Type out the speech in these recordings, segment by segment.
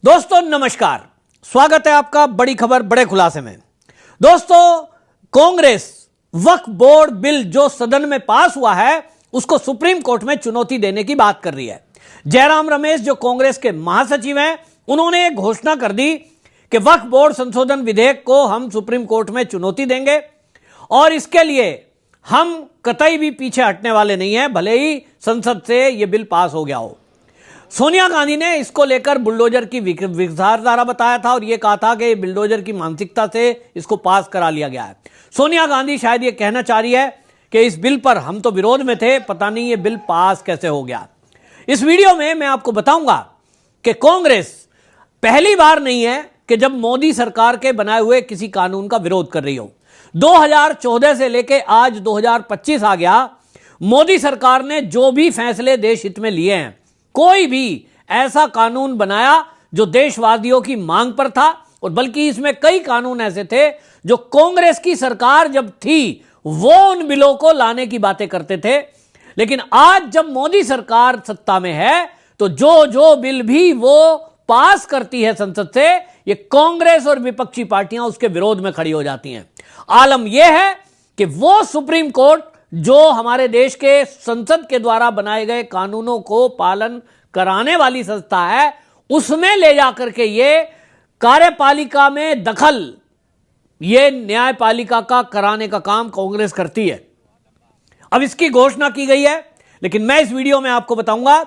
दोस्तों नमस्कार, स्वागत है आपका बड़ी खबर बड़े खुलासे में। दोस्तों, कांग्रेस वक्फ बोर्ड बिल जो सदन में पास हुआ है उसको सुप्रीम कोर्ट में चुनौती देने की बात कर रही है। जयराम रमेश जो कांग्रेस के महासचिव हैं, उन्होंने एक घोषणा कर दी कि वक्फ बोर्ड संशोधन विधेयक को हम सुप्रीम कोर्ट में चुनौती देंगे और इसके लिए हम कतई भी पीछे हटने वाले नहीं हैं, भले ही संसद से यह बिल पास हो गया हो। सोनिया गांधी ने इसको लेकर बुलडोजर की विचारधारा बताया था और यह कहा था कि बुलडोजर की मानसिकता से इसको पास करा लिया गया है। सोनिया गांधी शायद यह कहना चाह रही है कि इस बिल पर हम तो विरोध में थे, पता नहीं ये बिल पास कैसे हो गया। इस वीडियो में मैं आपको बताऊंगा कि कांग्रेस पहली बार नहीं है कि जब मोदी सरकार के बनाए हुए किसी कानून का विरोध कर रही हो। 2014 से लेकर आज 2025 आ गया, मोदी सरकार ने जो भी फैसले देश हित में लिए हैं, कोई भी ऐसा कानून बनाया जो देशवासियों की मांग पर था, और बल्कि इसमें कई कानून ऐसे थे जो कांग्रेस की सरकार जब थी वो उन बिलों को लाने की बातें करते थे। लेकिन आज जब मोदी सरकार सत्ता में है तो जो जो बिल भी वो पास करती है संसद से, ये कांग्रेस और विपक्षी पार्टियां उसके विरोध में खड़ी हो जाती हैं। आलम यह है कि वो सुप्रीम कोर्ट जो हमारे देश के संसद के द्वारा बनाए गए कानूनों को पालन कराने वाली संस्था है, उसमें ले जाकर के ये कार्यपालिका में दखल, ये न्यायपालिका का कराने का काम कांग्रेस करती है। अब इसकी घोषणा की गई है, लेकिन मैं इस वीडियो में आपको बताऊंगा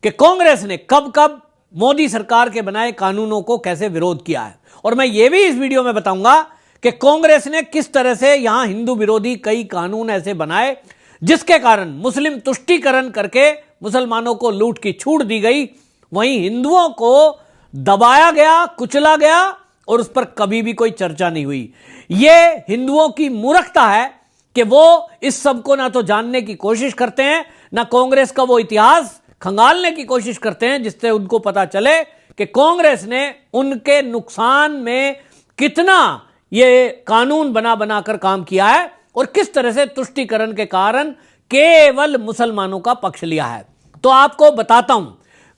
कि कांग्रेस ने कब कब मोदी सरकार के बनाए कानूनों को कैसे विरोध किया है, और मैं ये भी इस वीडियो में बताऊंगा कि कांग्रेस ने किस तरह से यहां हिंदू विरोधी कई कानून ऐसे बनाए जिसके कारण मुस्लिम तुष्टीकरण करके मुसलमानों को लूट की छूट दी गई, वहीं हिंदुओं को दबाया गया, कुचला गया और उस पर कभी भी कोई चर्चा नहीं हुई। यह हिंदुओं की मूर्खता है कि वो इस सब को ना तो जानने की कोशिश करते हैं, ना कांग्रेस का वो इतिहास खंगालने की कोशिश करते हैं जिससे उनको पता चले कि कांग्रेस ने उनके नुकसान में कितना ये कानून बना बनाकर काम किया है और किस तरह से तुष्टीकरण के कारण केवल मुसलमानों का पक्ष लिया है। तो आपको बताता हूं,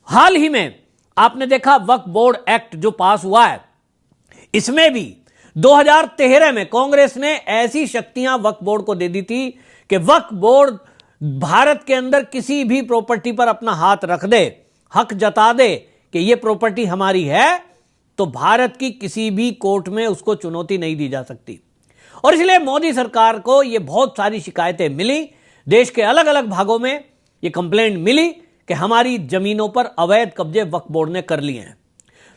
हाल ही में आपने देखा वक्फ बोर्ड एक्ट जो पास हुआ है, इसमें भी 2013 में कांग्रेस ने ऐसी शक्तियां वक्फ बोर्ड को दे दी थी कि वक्फ बोर्ड भारत के अंदर किसी भी प्रॉपर्टी पर अपना हाथ रख दे, हक जता दे कि यह प्रॉपर्टी हमारी है, तो भारत की किसी भी कोर्ट में उसको चुनौती नहीं दी जा सकती। और इसलिए मोदी सरकार को यह बहुत सारी शिकायतें मिली, देश के अलग अलग भागों में यह कंप्लेंट मिली कि हमारी जमीनों पर अवैध कब्जे वक्फ बोर्ड ने कर लिए हैं।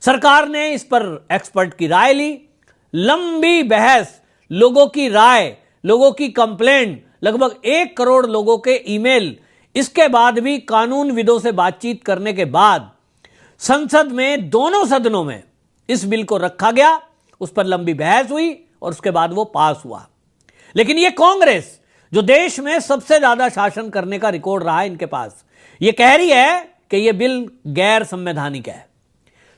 सरकार ने इस पर एक्सपर्ट की राय ली, लंबी बहस, लोगों की राय, लोगों की कंप्लेंट, लगभग 1 करोड़ लोगों के ईमेल, इसके बाद भी कानूनविदों से बातचीत करने के बाद संसद में दोनों सदनों में इस बिल को रखा गया, उस पर लंबी बहस हुई और उसके बाद वो पास हुआ। लेकिन ये कांग्रेस जो देश में सबसे ज्यादा शासन करने का रिकॉर्ड रहा है इनके पास, ये कह रही है कि ये बिल गैर संवैधानिक है।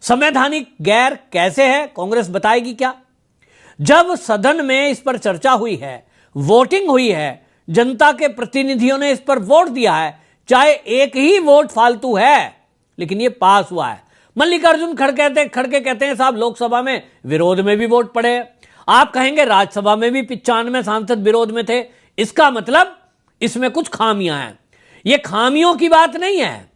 संवैधानिक गैर कैसे है, कांग्रेस बताएगी क्या? जब सदन में इस पर चर्चा हुई है, वोटिंग हुई है, जनता के प्रतिनिधियों ने इस पर वोट दिया है, चाहे एक ही वोट फालतू है, लेकिन ये पास हुआ है। मल्लिकार्जुन खड़गे कहते हैं साहब लोकसभा में विरोध में भी वोट पड़े, आप कहेंगे राज्यसभा में भी 95 सांसद विरोध में थे, इसका मतलब इसमें कुछ खामियां हैं। यह खामियों की बात नहीं है,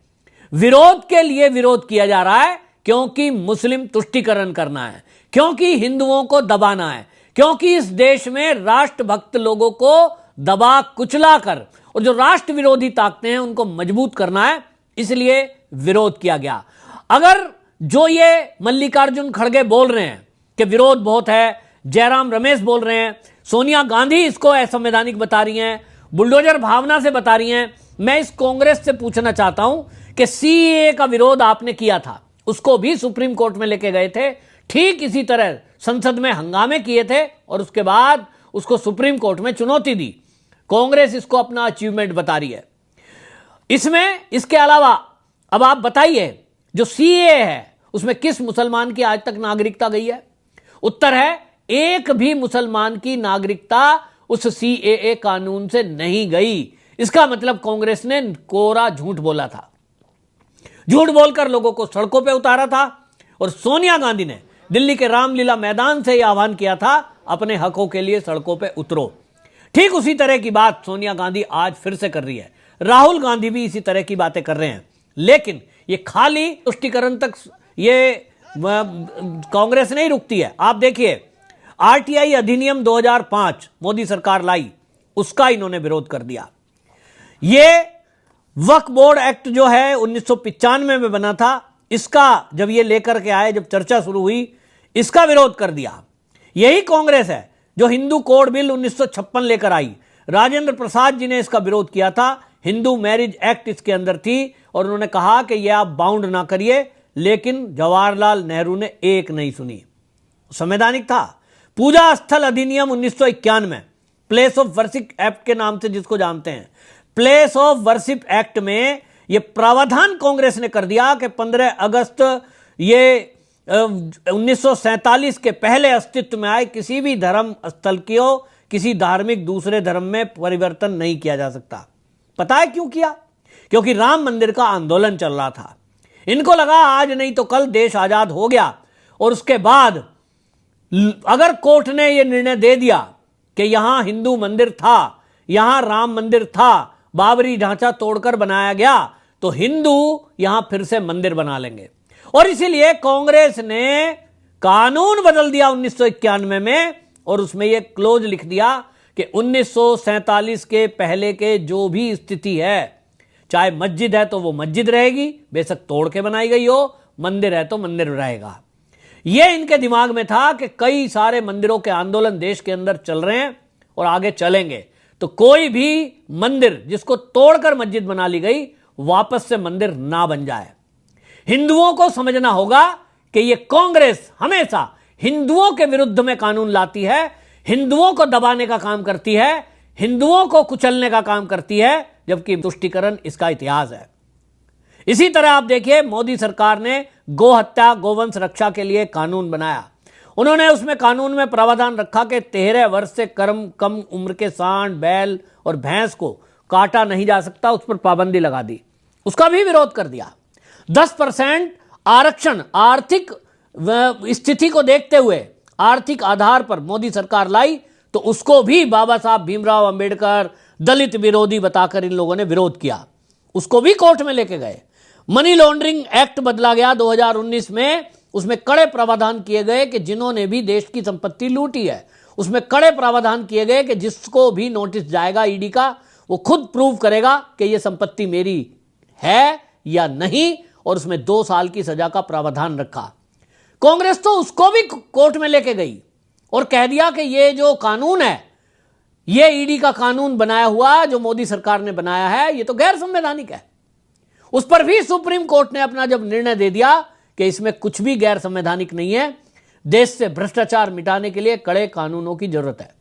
विरोध के लिए विरोध किया जा रहा है क्योंकि मुस्लिम तुष्टीकरण करना है, क्योंकि हिंदुओं को दबाना है, क्योंकि इस देश में राष्ट्रभक्त लोगों को दबा कुचला कर और जो राष्ट्र विरोधी ताकतें हैं उनको मजबूत करना है, इसलिए विरोध किया गया। अगर जो ये मल्लिकार्जुन खड़गे बोल रहे हैं कि विरोध बहुत है, जयराम रमेश बोल रहे हैं, सोनिया गांधी इसको असंवैधानिक बता रही हैं, बुलडोजर भावना से बता रही हैं, मैं इस कांग्रेस से पूछना चाहता हूं कि सीएए का विरोध आपने किया था, उसको भी सुप्रीम कोर्ट में लेके गए थे, ठीक इसी तरह संसद में हंगामे किए थे और उसके बाद उसको सुप्रीम कोर्ट में चुनौती दी। कांग्रेस इसको अपना अचीवमेंट बता रही है। इसमें इसके अलावा अब आप बताइए, जो सीएए है उसमें किस मुसलमान की आज तक नागरिकता गई है? उत्तर है, एक भी मुसलमान की नागरिकता उस सीएए कानून से नहीं गई। इसका मतलब कांग्रेस ने कोरा झूठ बोला था, झूठ बोलकर लोगों को सड़कों पे उतारा था, और सोनिया गांधी ने दिल्ली के रामलीला मैदान से यह आह्वान किया था, अपने हकों के लिए सड़कों पे उतरो। ठीक उसी तरह की बात सोनिया गांधी आज फिर से कर रही है। राहुल गांधी भी इसी तरह की बातें कर रहे हैं। लेकिन ये खाली तुष्टीकरण तक ये कांग्रेस नहीं रुकती है। आप देखिए, आरटीआई अधिनियम 2005 मोदी सरकार लाई, उसका इन्होंने विरोध कर दिया। ये वक्फ बोर्ड एक्ट जो है 1995 में बना था, इसका जब ये लेकर के आए, जब चर्चा शुरू हुई, इसका विरोध कर दिया। यही कांग्रेस है जो हिंदू कोड बिल 1956 लेकर आई। राजेंद्र प्रसाद जी ने इसका विरोध किया था। हिंदू मैरिज एक्ट इसके अंदर थी और उन्होंने कहा कि यह आप बाउंड ना करिए, लेकिन जवाहरलाल नेहरू ने एक नहीं सुनी, संवैधानिक था। पूजा स्थल अधिनियम 1991, प्लेस ऑफ वर्शिप एक्ट के नाम से जिसको जानते हैं, प्लेस ऑफ वर्शिप एक्ट में यह प्रावधान कांग्रेस ने कर दिया कि 15 अगस्त ये 1947 के पहले अस्तित्व में आए किसी भी धर्म स्थल को किसी धार्मिक दूसरे धर्म में परिवर्तन नहीं किया जा सकता। पता है क्यों किया? क्योंकि राम मंदिर का आंदोलन चल रहा था। इनको लगा आज नहीं तो कल देश आजाद हो गया, और उसके बाद अगर कोर्ट ने यह निर्णय दे दिया कि यहां हिंदू मंदिर था, यहां राम मंदिर था, बाबरी ढांचा तोड़कर बनाया गया, तो हिंदू यहां फिर से मंदिर बना लेंगे। और इसीलिए कांग्रेस ने कानून बदल दिया 1991 में, और उसमें यह क्लोज लिख दिया कि 1947 के पहले के जो भी स्थिति है, चाहे मस्जिद है तो वो मस्जिद रहेगी, बेशक तोड़ के बनाई गई हो, मंदिर है तो मंदिर रहेगा। यह इनके दिमाग में था कि कई सारे मंदिरों के आंदोलन देश के अंदर चल रहे हैं और आगे चलेंगे, तो कोई भी मंदिर जिसको तोड़कर मस्जिद बना ली गई वापस से मंदिर ना बन जाए। हिंदुओं को समझना होगा कि यह कांग्रेस हमेशा हिंदुओं के विरुद्ध में कानून लाती है, हिंदुओं को दबाने का काम करती है, हिंदुओं को कुचलने का काम करती है, जबकि तुष्टीकरण इसका इतिहास है। इसी तरह आप देखिए, मोदी सरकार ने गो हत्या गोवंश रक्षा के लिए कानून बनाया। उन्होंने उसमें कानून में प्रावधान रखा कि 13 वर्ष से कम उम्र के सांड, बैल और भैंस को काटा नहीं जा सकता, उस पर पाबंदी लगा दी। उसका भी विरोध कर दिया। 10% आरक्षण आर्थिक स्थिति को देखते हुए आर्थिक आधार पर मोदी सरकार लाई, तो उसको भी बाबा साहब भीमराव अंबेडकर दलित विरोधी बताकर इन लोगों ने विरोध किया, उसको भी कोर्ट में लेके गए। मनी लॉन्ड्रिंग एक्ट बदला गया 2019 में, उसमें कड़े प्रावधान किए गए कि जिन्होंने भी देश की संपत्ति लूटी है, उसमें कड़े प्रावधान किए गए कि जिसको भी नोटिस जाएगा ईडी का, वो खुद प्रूव करेगा कि ये संपत्ति मेरी है या नहीं, और उसमें 2 साल की सजा का प्रावधान रखा। कांग्रेस तो उसको भी कोर्ट में लेके गई और कह दिया कि ये जो कानून है, ये ईडी का कानून बनाया हुआ जो मोदी सरकार ने बनाया है, ये तो गैर संवैधानिक है। उस पर भी सुप्रीम कोर्ट ने अपना जब निर्णय दे दिया कि इसमें कुछ भी गैर संवैधानिक नहीं है, देश से भ्रष्टाचार मिटाने के लिए कड़े कानूनों की जरूरत है।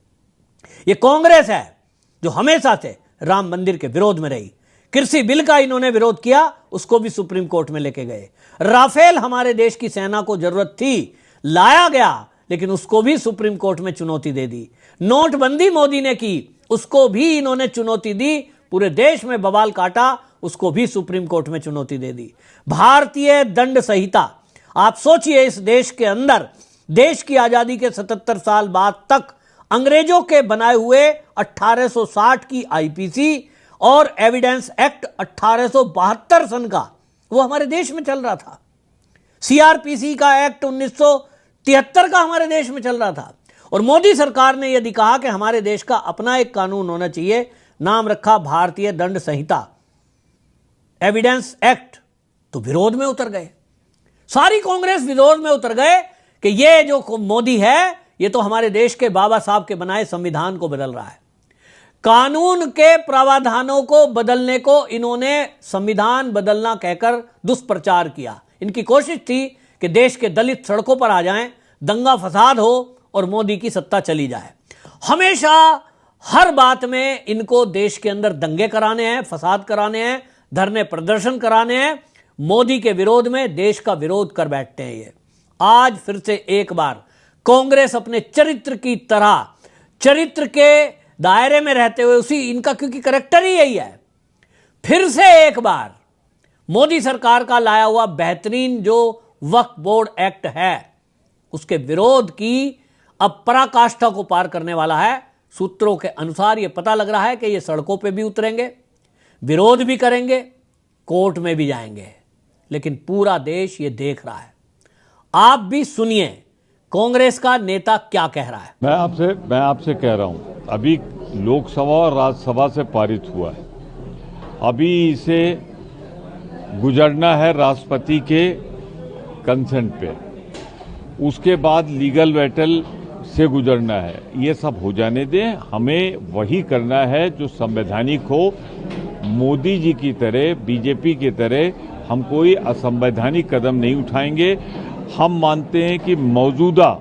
ये कांग्रेस है जो हमेशा से राम मंदिर के विरोध में रही। कृषि बिल का इन्होंने विरोध किया, उसको भी सुप्रीम कोर्ट में लेके गए। राफेल हमारे देश की सेना को जरूरत थी, लाया गया, लेकिन उसको भी सुप्रीम कोर्ट में चुनौती दे दी। नोटबंदी मोदी ने की, उसको भी इन्होंने चुनौती दी, पूरे देश में बवाल काटा, उसको भी सुप्रीम कोर्ट में चुनौती दे दी। भारतीय दंड संहिता, आप सोचिए, इस देश के अंदर देश की आजादी के 77 साल बाद तक अंग्रेजों के बनाए हुए 1860 की आईपीसी और एविडेंस एक्ट 1872 सन का, वो हमारे देश में चल रहा था। सीआरपीसी का एक्ट 1973 का हमारे देश में चल रहा था। और मोदी सरकार ने यदि कहा कि हमारे देश का अपना एक कानून होना चाहिए, नाम रखा भारतीय दंड संहिता, एविडेंस एक्ट, तो विरोध में उतर गए। सारी कांग्रेस विरोध में उतर गए कि ये जो मोदी है, ये तो हमारे देश के बाबा साहब के बनाए संविधान को बदल रहा है। कानून के प्रावधानों को बदलने को इन्होंने संविधान बदलना कहकर दुष्प्रचार किया। इनकी कोशिश थी कि देश के दलित सड़कों पर आ जाएं, दंगा फसाद हो और मोदी की सत्ता चली जाए। हमेशा हर बात में इनको देश के अंदर दंगे कराने हैं, फसाद कराने हैं, धरने प्रदर्शन कराने हैं, मोदी के विरोध में देश का विरोध कर बैठते हैं। ये आज फिर से एक बार कांग्रेस अपने चरित्र की तरह, चरित्र के दायरे में रहते हुए, उसी इनका क्योंकि करैक्टर ही यही है, फिर से एक बार मोदी सरकार का लाया हुआ बेहतरीन जो वक्फ बोर्ड एक्ट है, उसके विरोध की अब पराकाष्ठा को पार करने वाला है। सूत्रों के अनुसार यह पता लग रहा है कि ये सड़कों पे भी उतरेंगे, विरोध भी करेंगे, कोर्ट में भी जाएंगे, लेकिन पूरा देश ये देख रहा है। आप भी सुनिए कांग्रेस का नेता क्या कह रहा है। मैं आपसे कह रहा हूं, अभी लोकसभा और राज्यसभा से पारित हुआ है, अभी इसे गुजरना है राष्ट्रपति के कंसेंट पे, उसके बाद लीगल बैटल से गुजरना है। ये सब हो जाने दें, हमें वही करना है जो संवैधानिक हो। मोदी जी की तरह, बीजेपी की तरह हम कोई असंवैधानिक कदम नहीं उठाएंगे। हम मानते हैं कि मौजूदा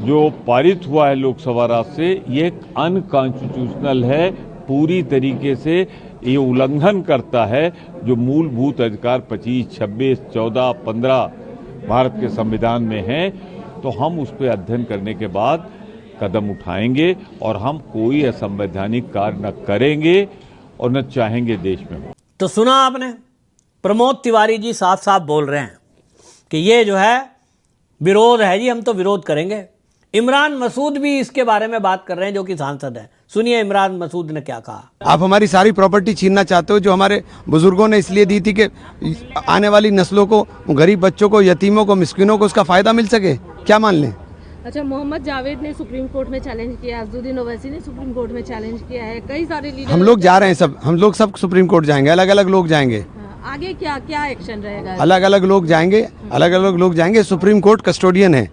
जो पारित हुआ है लोकसभा राज्य से, ये अनकॉन्स्टिट्यूशनल है, पूरी तरीके से ये उल्लंघन करता है जो मूलभूत अधिकार 25, 26, 14, 15 भारत के संविधान में हैं। तो हम उस पर अध्ययन करने के बाद कदम उठाएंगे और हम कोई असंवैधानिक कार्य न करेंगे और न चाहेंगे देश में। तो सुना आपने, प्रमोद तिवारी जी साफ साफ बोल रहे हैं कि ये जो है विरोध है जी, हम तो विरोध करेंगे। इमरान मसूद भी इसके बारे में बात कर रहे हैं, जो कि सांसद हैं। सुनिए इमरान मसूद ने क्या कहा। आप हमारी सारी प्रॉपर्टी छीनना चाहते हो जो हमारे बुजुर्गों ने इसलिए दी थी कि आने वाली नस्लों को, गरीब बच्चों को, यतीमों को, मिस्किनों को उसका फायदा मिल सके। क्या मान लें? अच्छा, मोहम्मद जावेद ने सुप्रीम कोर्ट में चैलेंज किया, अजदुद्दीन ओवैसी ने सुप्रीम कोर्ट में चैलेंज किया है, कई सारे लीडर। हम लोग जा रहे हैं, हम लोग सब सुप्रीम कोर्ट जाएंगे, अलग अलग लोग जाएंगे। आगे क्या क्या एक्शन रहेगा? अलग अलग लोग जाएंगे। सुप्रीम कोर्ट कस्टोडियन है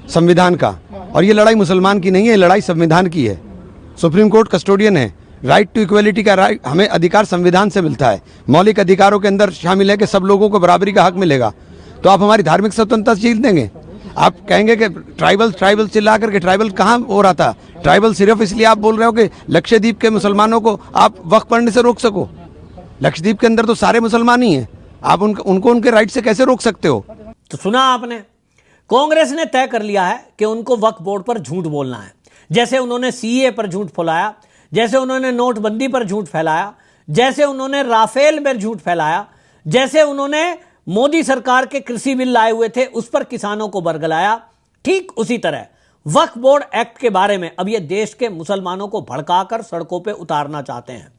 संविधान का, और ये लड़ाई मुसलमान की नहीं है, लड़ाई संविधान की है। सुप्रीम कोर्ट कस्टोडियन है। राइट टू इक्वलिटी का राइट, हमें अधिकार संविधान से मिलता है। मौलिक अधिकारों के अंदर शामिल है कि सब लोगों को बराबरी का हक मिलेगा। तो आप हमारी धार्मिक स्वतंत्रता छीन देंगे? आप कहेंगे कि ट्राइबल चिल्ला करके, ट्राइबल कहाँ हो रहा था? ट्राइबल सिर्फ इसलिए आप बोल रहे हो कि लक्षद्वीप के मुसलमानों को आप वक्फ पढ़ने से रोक सको। लक्षद्वीप के अंदर तो सारे मुसलमान ही हैं, आप उनको उनके राइट से कैसे रोक सकते हो? तो सुना आपने, कांग्रेस ने तय कर लिया है कि उनको वक्फ बोर्ड पर झूठ बोलना है। जैसे उन्होंने सीए पर झूठ फैलाया, जैसे उन्होंने नोटबंदी पर झूठ फैलाया, जैसे उन्होंने राफेल में झूठ फैलाया, जैसे उन्होंने मोदी सरकार के कृषि बिल लाए हुए थे उस पर किसानों को बरगलाया, ठीक उसी तरह वक्फ बोर्ड एक्ट के बारे में अब ये देश के मुसलमानों को भड़काकर सड़कों पे उतारना चाहते हैं।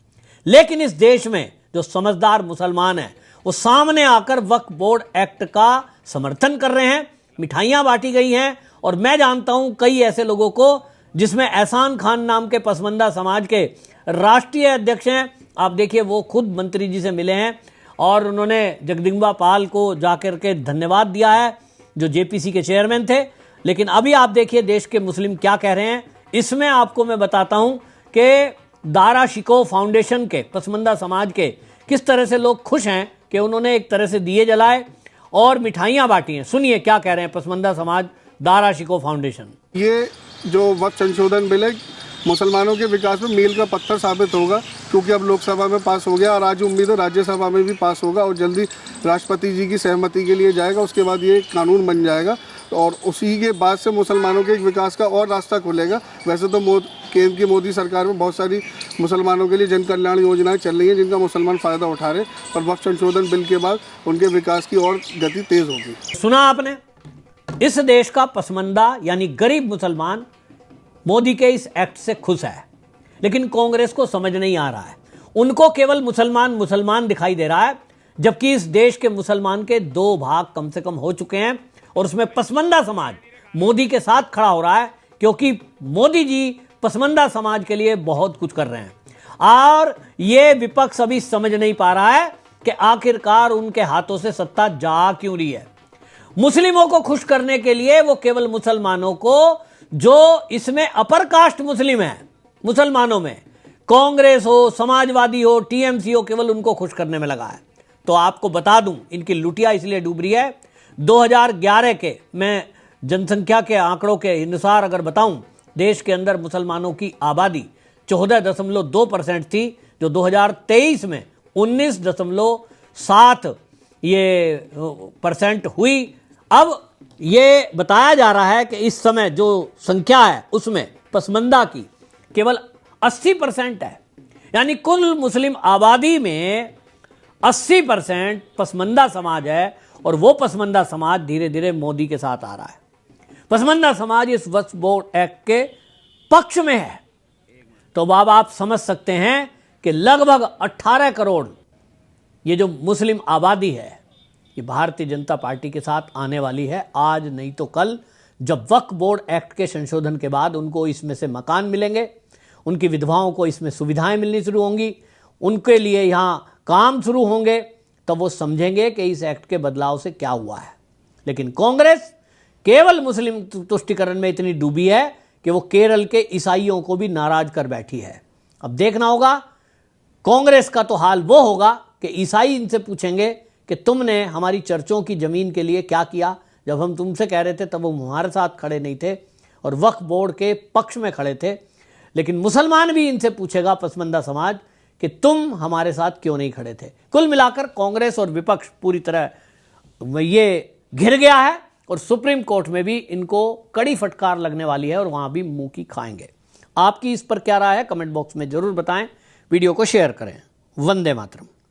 लेकिन इस देश में जो समझदार मुसलमान हैं वो सामने आकर वक्फ बोर्ड एक्ट का समर्थन कर रहे हैं। मिठाइयां बांटी गई हैं, और मैं जानता हूं कई ऐसे लोगों को, जिसमें एहसान खान नाम के पसमंदा समाज के राष्ट्रीय अध्यक्ष हैं। आप देखिए, वो खुद मंत्री जी से मिले हैं और उन्होंने जगदम्बा पाल को जाकर के धन्यवाद दिया है, जो जेपीसी के चेयरमैन थे। लेकिन अभी आप देखिए देश के मुस्लिम क्या कह रहे हैं। इसमें आपको मैं बताता हूं कि दारा शिकोह फाउंडेशन के पसमंदा समाज के किस तरह से लोग खुश हैं कि उन्होंने एक तरह से दिए जलाए और मिठाइयां बांटी हैं। सुनिए क्या कह रहे हैं पसमंदा समाज, दारा शिकोह फाउंडेशन। ये जो वक्फ संशोधन बिल है मुसलमानों के विकास में मील का पत्थर साबित होगा, क्योंकि अब लोकसभा में पास हो गया और आज उम्मीद है राज्यसभा में भी पास होगा और जल्दी राष्ट्रपति जी की सहमति के लिए जाएगा। उसके बाद ये कानून बन जाएगा और उसी के बाद से मुसलमानों के विकास का और रास्ता खुलेगा। वैसे तो केंद्र की मोदी सरकार में बहुत सारी मुसलमानों के लिए जन कल्याण योजनाएं चल रही हैं जिनका मुसलमान फ़ायदा उठा रहे, पर वक्फ संशोधन बिल के बाद उनके विकास की और गति तेज़ होगी। सुना आपने, इस देश का पसमंदा यानी गरीब मुसलमान मोदी के इस एक्ट से खुश है, लेकिन कांग्रेस को समझ नहीं आ रहा है। उनको केवल मुसलमान दिखाई दे रहा है, जबकि इस देश के मुसलमान के 2 भाग कम से कम हो चुके हैं और उसमें पसमंदा समाज मोदी के साथ खड़ा हो रहा है, क्योंकि मोदी जी पसमंदा समाज के लिए बहुत कुछ कर रहे हैं। और ये विपक्ष अभी समझ नहीं पा रहा है कि आखिरकार उनके हाथों से सत्ता जा क्यों रही है। मुस्लिमों को खुश करने के लिए वो केवल मुसलमानों को, जो इसमें अपर कास्ट मुस्लिम है, मुसलमानों में कांग्रेस हो, समाजवादी हो, टीएमसी हो, केवल उनको खुश करने में लगा है। तो आपको बता दूं, इनकी लुटिया इसलिए डूब रही है। 2011 के मैं जनसंख्या के आंकड़ों के अनुसार अगर बताऊं, देश के अंदर मुसलमानों की आबादी 14.2% थी, जो 2023 में 19.7 ये % हुई। अब ये बताया जा रहा है कि इस समय जो संख्या है उसमें पसमंदा की केवल 80% है, यानी कुल मुस्लिम आबादी में 80% पसमंदा समाज है और वो पसमंदा समाज धीरे धीरे मोदी के साथ आ रहा है। पसमंदा समाज इस वक्फ बोर्ड एक्ट के पक्ष में है। तो अब आप समझ सकते हैं कि लगभग 18 करोड़ ये जो मुस्लिम आबादी है ये भारतीय जनता पार्टी के साथ आने वाली है, आज नहीं तो कल, जब वक्फ बोर्ड एक्ट के संशोधन के बाद उनको इसमें से मकान मिलेंगे, उनकी विधवाओं को इसमें सुविधाएं मिलनी शुरू होंगी, उनके लिए यहाँ काम शुरू होंगे, तब वो समझेंगे कि इस एक्ट के बदलाव से क्या हुआ है। लेकिन कांग्रेस केवल मुस्लिम तुष्टिकरण में इतनी डूबी है कि वो केरल के ईसाइयों को भी नाराज कर बैठी है। अब देखना होगा कांग्रेस का तो हाल वो होगा कि ईसाई इनसे पूछेंगे कि तुमने हमारी चर्चों की जमीन के लिए क्या किया, जब हम तुमसे कह रहे थे तब वो हमारे साथ खड़े नहीं थे और वक्फ बोर्ड के पक्ष में खड़े थे। लेकिन मुसलमान भी इनसे पूछेगा, पसमंदा समाज, कि तुम हमारे साथ क्यों नहीं खड़े थे। कुल मिलाकर कांग्रेस और विपक्ष पूरी तरह ये घिर गया है और सुप्रीम कोर्ट में भी इनको कड़ी फटकार लगने वाली है और वहां भी मुंह की खाएंगे। आपकी इस पर क्या राय है, कमेंट बॉक्स में जरूर बताएं। वीडियो को शेयर करें। वंदे मातरम।